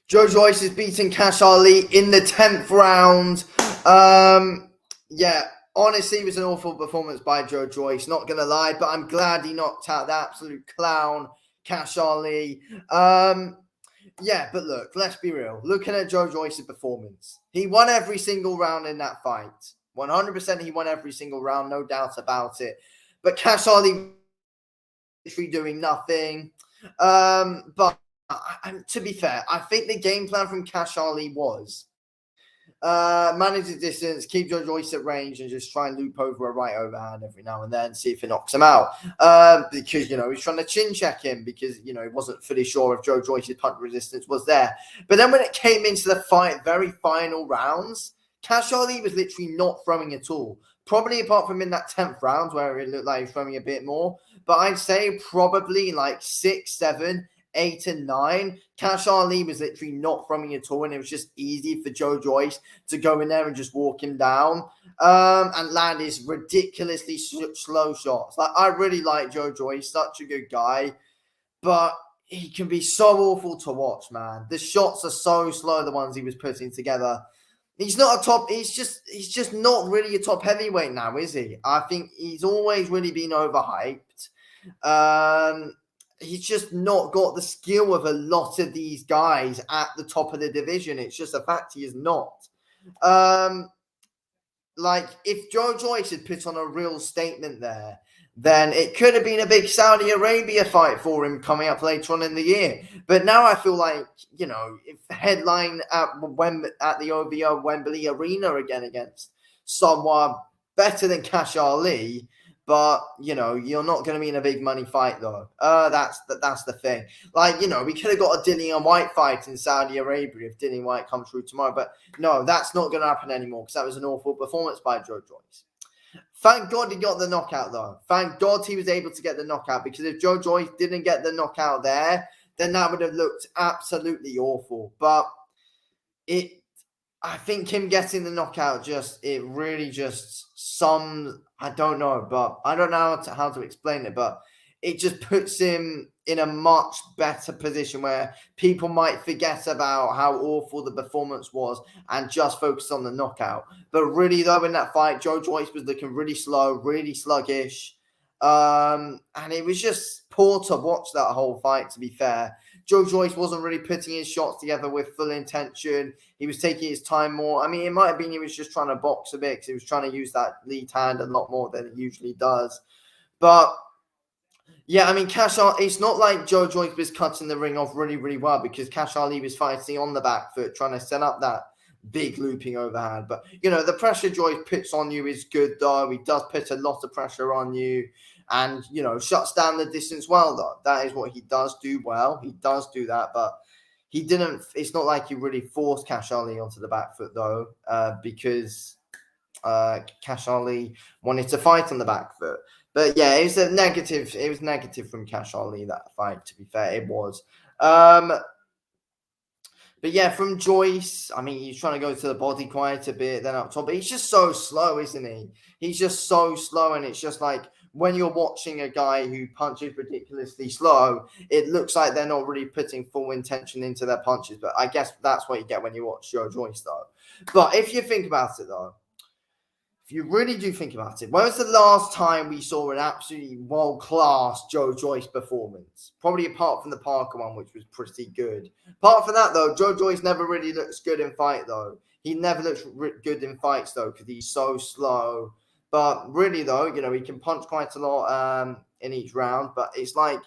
Joyce is beating Kash Ali in the 10th round. Yeah, honestly, it was an awful performance by Joyce, not going to lie, but I'm glad he knocked out the absolute clown, Kash Ali. Yeah, but look, let's be real. Looking at Joyce's performance, he won every single round in that fight. 100% he won every single round, no doubt about it. But Kash Ali literally doing nothing. But to be fair, I think the game plan from Kash Ali was manage the distance, keep Joyce at range, and just try and loop over a right overhand every now and then, see if it knocks him out. Because, he's trying to chin check him because, he wasn't fully sure if Joyce's punch resistance was there. But then when it came into the very final rounds, Kash Ali was literally not throwing at all. Probably apart from in that 10th round where it looked like he was throwing a bit more. But I'd say probably like 6, 7, 8, and 9, Kash Ali was literally not throwing at all, and it was just easy for Joyce to go in there and just walk him down and land his ridiculously slow shots. Like, I really like Joyce, such a good guy, but he can be so awful to watch, man. The shots are so slow, the ones he was putting together. He's not a top. He's just not really a top heavyweight now, is he? I think he's always really been overhyped. He's just not got the skill of a lot of these guys at the top of the division. It's just a fact he is not. Like, if Joyce had put on a real statement there, then it could have been a big Saudi Arabia fight for him coming up later on in the year. But now I feel like, if headline at the OVO Wembley Arena again against someone better than Kash Ali, but, you're not going to be in a big money fight, though. That's the thing. Like, we could have got a Dillian White fight in Saudi Arabia if Dillian White comes through tomorrow. But no, that's not going to happen anymore because that was an awful performance by Joyce. Thank God he got the knockout, though. Thank God he was able to get the knockout, because if Joyce didn't get the knockout there, then that would have looked absolutely awful. But I think him getting the knockout I don't know, but I don't know how to explain it, but it just puts him in a much better position where people might forget about how awful the performance was and just focus on the knockout. But really, though, in that fight, Joyce was looking really slow, really sluggish. And it was just poor to watch that whole fight, to be fair. Joyce wasn't really putting his shots together with full intention. He was taking his time more. I mean, it might have been he was just trying to box a bit because he was trying to use that lead hand a lot more than he usually does. But yeah, I mean, it's not like Joyce was cutting the ring off really, really well, because Kash Ali was fighting on the back foot, trying to set up that big looping overhand. But, the pressure Joyce puts on you is good, though. He does put a lot of pressure on you and, shuts down the distance well, though. That is what he does do well. He does do that, but it's not like he really forced Kash Ali onto the back foot, though, because Kash Ali wanted to fight on the back foot. But yeah, it was negative. It was negative from Kash Ali, that fight, to be fair. It was. But yeah, from Joyce, I mean, he's trying to go to the body quite a bit, then up top. But he's just so slow, isn't he? He's just so slow, and it's just like when you're watching a guy who punches ridiculously slow, it looks like they're not really putting full intention into their punches. But I guess that's what you get when you watch Joyce, though. But if you think about it, though, if you really do think about it, when was the last time we saw an absolutely world-class Joyce performance? Probably apart from the Parker one, which was pretty good. Apart from that, though, Joyce never really looks good in fight, though. He never looks good in fights, though, because he's so slow. But really, though, he can punch quite a lot in each round. But it's like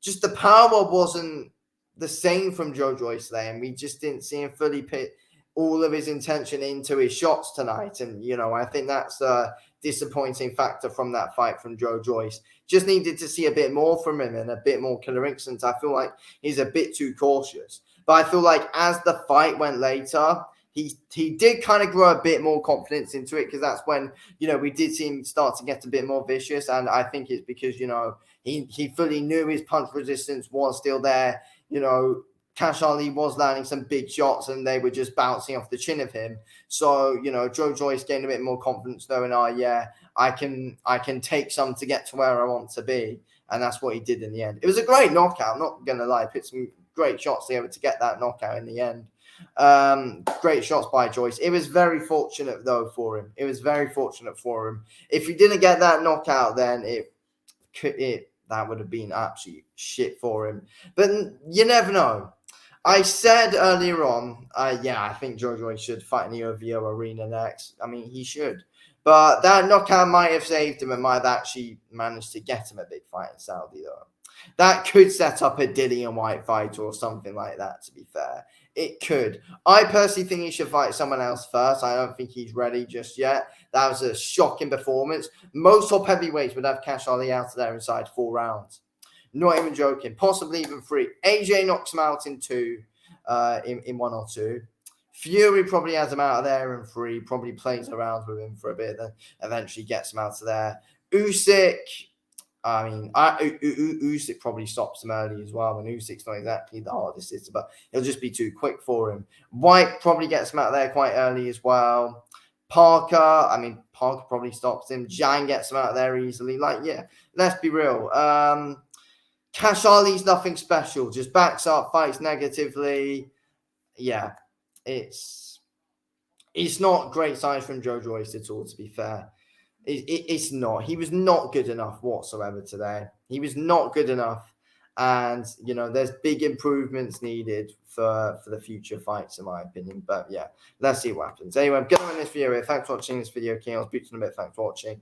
just the power wasn't the same from Joyce there, and we just didn't see him fully put all of his intention into his shots tonight. And, I think that's a disappointing factor from that fight from Joyce. Just needed to see a bit more from him and a bit more killer instincts. I feel like he's a bit too cautious. But I feel like as the fight went later, he did kind of grow a bit more confidence into it, because that's when, we did see him start to get a bit more vicious. And I think it's because, he fully knew his punch resistance was still there. Kash Ali was landing some big shots and they were just bouncing off the chin of him. So, Joyce gained a bit more confidence, knowing, I can take some to get to where I want to be. And that's what he did in the end. It was a great knockout, not going to lie. Put some great shots to be able to get that knockout in the end. Great shots by Joyce. It was very fortunate though for him. It was very fortunate for him. If he didn't get that knockout, then that would have been absolute shit for him. But you never know. I said earlier on, I think Joyce should fight in the OVO arena next. I mean, he should. But that knockout might have saved him and might have actually managed to get him a big fight in Saudi, though. That could set up a Dillian White fight or something like that, to be fair. It could. I personally think he should fight someone else first. I don't think he's ready just yet. That was a shocking performance. Most top heavyweights would have Kash Ali out of there inside 4 rounds. Not even joking. Possibly even 3. AJ knocks him out in 2, in 1 or 2. Fury probably has him out of there in 3. Probably plays around with him for a bit, then eventually gets him out of there. Usyk, Usyk probably stops him early as well. And Usyk's not exactly the hardest hitter, but he'll just be too quick for him. White probably gets him out there quite early as well. Parker probably stops him. Zhang gets him out there easily. Let's be real. Kash Ali's nothing special. Just backs up, fights negatively. Yeah, it's not great signs from Joyce at all, to be fair. It's not. He was not good enough whatsoever today. He was not good enough. And, there's big improvements needed for the future fights, in my opinion. But, yeah, let's see what happens. Anyway, I'm going to end this video here. Thanks for watching this video, King. I'll speak to you in a bit. Thanks for watching.